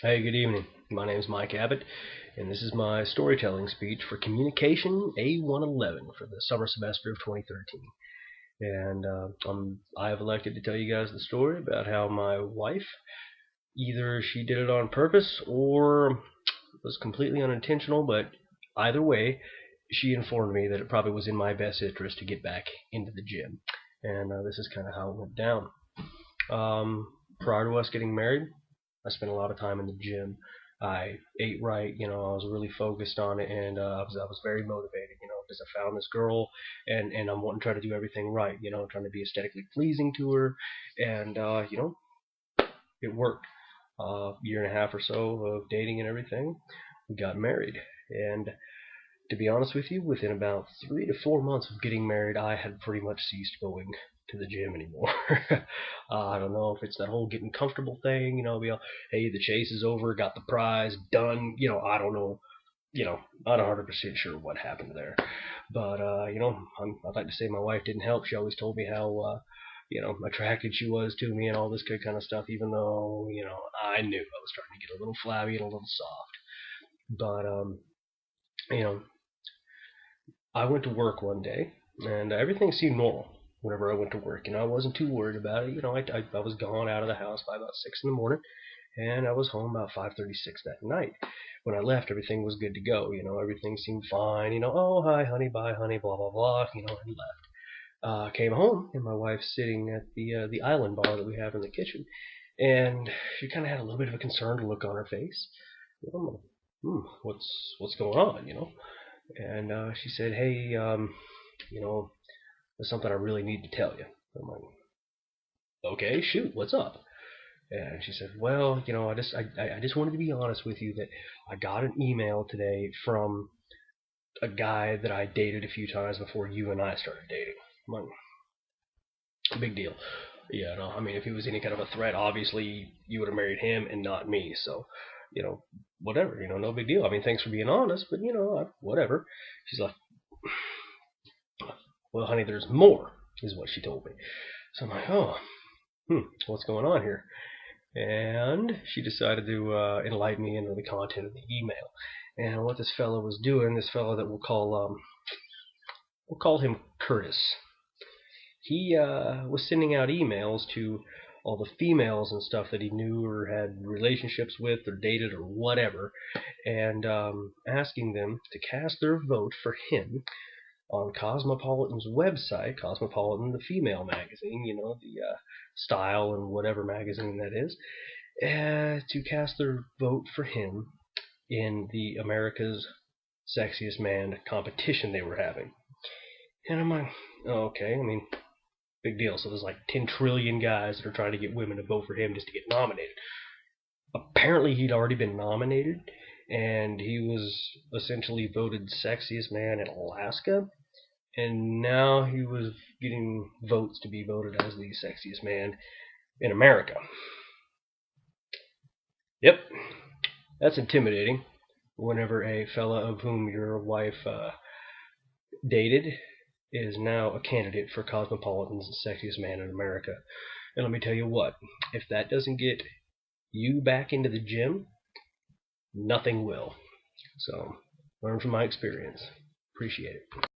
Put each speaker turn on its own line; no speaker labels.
Hey, good evening. My name is Mike Abbott, and this is my storytelling speech for Communication A111 for the summer semester of 2013. And I have elected to tell you guys the story about how my wife, either she did it on purpose or was completely unintentional, but either way, she informed me that it probably was in my best interest to get back into the gym. And this is kind of how it went down. Prior to us getting married, I spent a lot of time in the gym. I ate right, I was really focused on it, and I was very motivated, because I found this girl, and I'm wanting to try to do everything right, trying to be aesthetically pleasing to her, and it worked. Year and a half or so of dating and everything, we got married, and to be honest with you, within about 3 to 4 months of getting married, I had pretty much ceased going to the gym anymore. I don't know if it's that whole getting comfortable thing, be all, hey, the chase is over, got the prize, done. I don't know. Not 100% sure what happened there. But, I'd like to say my wife didn't help. She always told me how, attracted she was to me and all this good kind of stuff, even though, I knew I was starting to get a little flabby and a little soft. But, you know, I went to work one day, and everything seemed normal whenever I went to work. I wasn't too worried about it. I was gone out of the house by about 6 in the morning, and I was home about 5:36 that night. When I left, everything was good to go. Everything seemed fine. Oh, hi, honey, bye, honey, blah, blah, blah, and left. Came home, and my wife's sitting at the island bar that we have in the kitchen, and she kind of had a little bit of a concerned look on her face. I'm like, what's going on? And she said, "Hey, there's something I really need to tell you." I'm like, "Okay, shoot, what's up?" And she said, "Well, I just wanted to be honest with you that I got an email today from a guy that I dated a few times before you and I started dating." I'm like, big deal. Yeah, no, I mean, if he was any kind of a threat, obviously you would have married him and not me. So, whatever, no big deal. I mean, thanks for being honest, but whatever. She's like, "Well, honey, there's more," is what she told me. So I'm like, "Oh, what's going on here?" And she decided to enlighten me into the content of the email. And what this fellow was doing, this fellow that we'll call him Curtis. He was sending out emails to all the females and stuff that he knew or had relationships with or dated or whatever, and asking them to cast their vote for him on Cosmopolitan's website, Cosmopolitan, the female magazine, the Style and whatever magazine that is, to cast their vote for him in the America's Sexiest Man competition they were having. And I'm like, oh, okay, I mean, big deal. So there's like 10 trillion guys that are trying to get women to vote for him just to get nominated. Apparently, he'd already been nominated, and he was essentially voted sexiest man in Alaska, and now he was getting votes to be voted as the sexiest man in America. Yep, that's intimidating. Whenever a fella of whom your wife dated is now a candidate for Cosmopolitan's Sexiest Man in America. And let me tell you what, if that doesn't get you back into the gym, nothing will. So, learn from my experience. Appreciate it.